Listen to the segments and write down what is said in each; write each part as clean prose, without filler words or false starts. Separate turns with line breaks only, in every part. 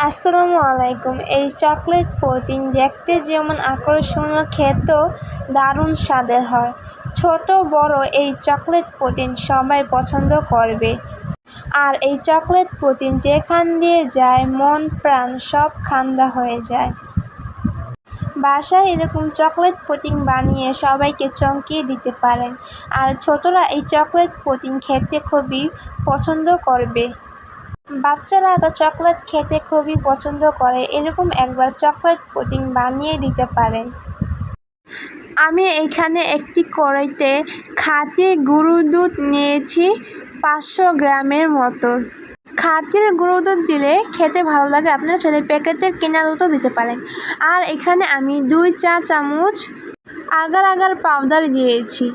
আসসালামু আলাইকুম। এই চকলেট পুডিং দেখতে যেমন আকর্ষণীয়, খেতেও দারুণ স্বাদের হয়। ছোট বড় এই চকলেট পুডিং সবাই পছন্দ করবে। আর এই চকলেট পুডিং যেখান দিয়ে যায় মন প্রাণ সব ঠান্ডা হয়ে যায়। বাসায় এরকম চকলেট পুডিং বানিয়ে সবাইকে চমকিয়ে দিতে পারেন। আর ছোটরা এই চকলেট পুডিং খেতে খুবই পছন্দ করবে। বাচ্চারা তো চকলেট খেতে খুবই পছন্দ করে, এরকম একবার চকলেট পুডিং বানিয়ে দিতে পারেন। আমি এখানে একটি কড়াইতে খাঁটি গুঁড়ো দুধ নিয়েছি 500 গ্রামের মতো। খাঁটি গুঁড়ো দুধ দিলে খেতে ভালো লাগে, আপনারা চাইলে প্যাকেটের কেনা দুধও দিতে পারেন। আর এখানে আমি 2 চা চামচ আগার আগার পাউডার দিয়েছি।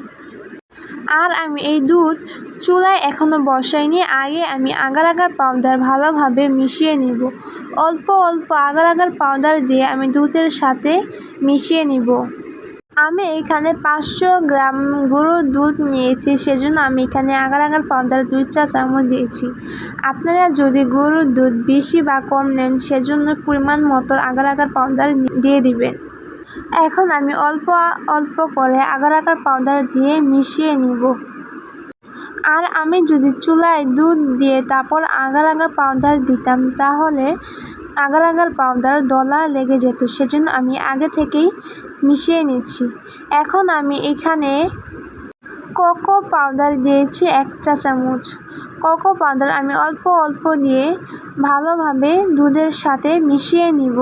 আর আমি এই দুধ চুলায় এখনও বসাইনি, আগে আমি আগার আগার পাউডার ভালোভাবে মিশিয়ে নিব। অল্প অল্প আগার আগার পাউডার দিয়ে আমি দুধের সাথে মিশিয়ে নিব। আমি এখানে 500 গ্রাম গুঁড়ো দুধ নিয়েছি, সেজন্য আমি এখানে আগার আগার পাউডার 2 চা চামচ দিয়েছি। আপনারা যদি গুঁড়ো দুধ বেশি বা কম নেন, সেজন্য পরিমাণ মতো আগার আগার পাউডার দিয়ে দিবেন। এখন আমি অল্প অল্প করে আগার আগার পাউডার দিয়ে মিশিয়ে নিব। আর আমি যদি চুলায় দুধ দিয়ে তারপর আগার আগার পাউডার দিতাম, তাহলে আগার আগার পাউডার দলা লেগে যেত, সেজন্য আমি আগে থেকেই মিশিয়ে নিচ্ছি। এখন আমি এখানে কোকো পাউডার দিয়েছি 1 চা চামচ। কোকো পাউডার আমি অল্প অল্প দিয়ে ভালোভাবে দুধের সাথে মিশিয়ে নিব।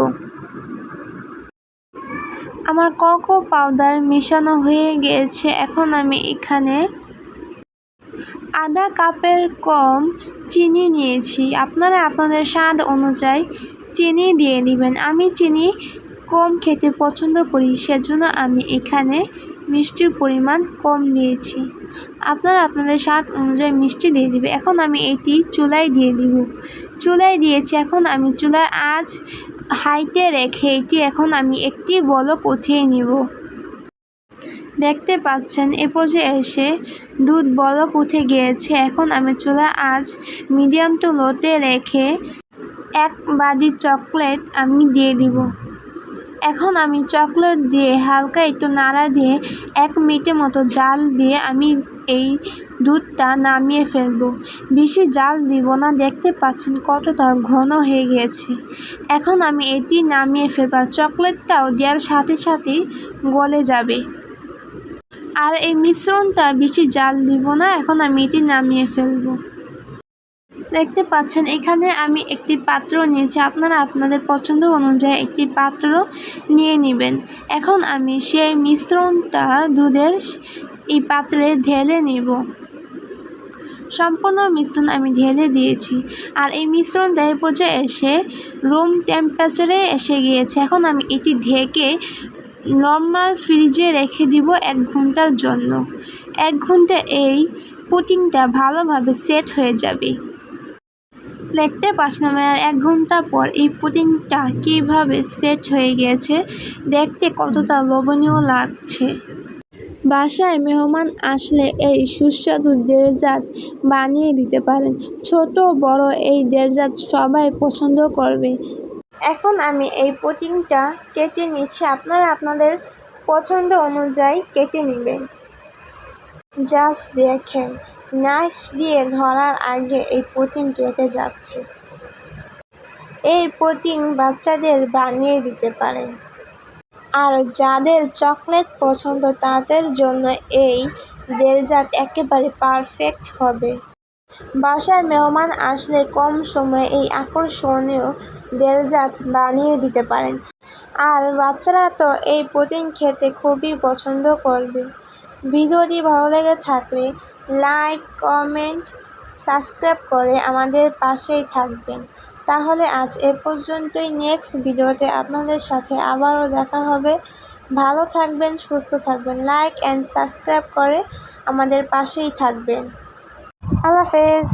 আমার কোকো পাউডার মেশানো হয়ে গিয়েছে। এখন আমি এখানে আধা কাপের কম চিনি নিয়েছি। আপনারা আপনাদের স্বাদ অনুযায়ী চিনি দিয়ে দিবেন। আমি চিনি কম খেতে পছন্দ করি, সেজন্য আমি এখানে মিষ্টির পরিমাণ কম দিয়েছি। আপনারা আপনাদের স্বাদ অনুযায়ী মিষ্টি দিয়ে দিবে। এখন আমি এটি চুলায় দিয়ে দিব। চুলায় দিয়েছি। এখন আমি চুলার আঁচ হাইতে রেখে এটি এখন আমি একটি বলক উঠিয়ে নিব। দেখতে পাচ্ছেন এ পর্যায়ে এসে দুধ বলক উঠে গিয়েছে। এখন আমি চুলার আঁচ মিডিয়াম টু লোতে রেখে 1 বাটি চকলেট আমি দিয়ে দিব। এখন আমি চকলেট দিয়ে হালকা একটু নাড়া দিয়ে 1 মিনিটের মতো জাল দিয়ে আমি এই দুধটা নামিয়ে ফেলবো। বেশি জাল দিব না, দেখতে পাচ্ছেন কতটা ঘন হয়ে গিয়েছে। এখন আমি এটি নামিয়ে ফেলব। আর চকলেটটাও দেওয়ার সাথে সাথেই গলে যাবে। আর এই মিশ্রণটা বেশি জাল দিব না। এখন আমি এটি নামিয়ে ফেলব। দেখতে পাচ্ছেন এখানে আমি একটি পাত্র নিয়েছি। আপনারা আপনাদের পছন্দ অনুযায়ী একটি পাত্র নিয়ে নেবেন। এখন আমি সেই মিশ্রণটা দুধের এই পাত্রে ঢেলে নেব। সম্পূর্ণ মিশ্রণ আমি ঢেলে দিয়েছি। আর এই মিশ্রণটা এই পর্যায়ে এসে রুম টেম্পারেচারে এসে গিয়েছে। এখন আমি এটি ঢেকে নর্মাল ফ্রিজে রেখে দিব 1 ঘন্টার জন্য। 1 ঘন্টা এই পুডিংটা ভালোভাবে সেট হয়ে যাবে। দেখতে পাচ্ছেন আমার 1 ঘন্টা পর এই পুডিংটা কীভাবে সেট হয়ে গিয়েছে, দেখতে কতটা লোভনীয় লাগছে। বাসায় মেহমান আসলে এই সুস্বাদু ডেজার্ট বানিয়ে দিতে পারেন। ছোট বড় এই ডেজার্ট সবাই পছন্দ করবে। এখন আমি এই পুডিংটা কেটে নিচ্ছি। আপনারা আপনাদের পছন্দ অনুযায়ী কেটে নেবেন। জাস্ট দেখেন, নাইফ দিয়ে ধরার আগে এই পুডিং কেটে যাচ্ছে। এই পুডিং বাচ্চাদের বানিয়ে দিতে পারেন। আর যাদের চকলেট পছন্দ তাদের জন্য এই ডেজার্ট একেবারে পারফেক্ট হবে। বাসায় মেহমান আসলে কম সময়ে এই আকর্ষণীয় ডেজার্ট বানিয়ে দিতে পারেন। আর বাচ্চারা তো এই পুডিং খেতে খুবই পছন্দ করবে। ভিডিওটি ভালো লেগে থাকলে লাইক, কমেন্ট, সাবস্ক্রাইব করে আমাদের পাশেই থাকবেন। তাহলে আজ এ পর্যন্তই। নেক্সট ভিডিওতে আপনাদের সাথে আবারও দেখা হবে। ভালো থাকবেন, সুস্থ থাকবেন। লাইক অ্যান্ড সাবস্ক্রাইব করে আমাদের পাশেই থাকবেন। আল্লাহ হাফেজ।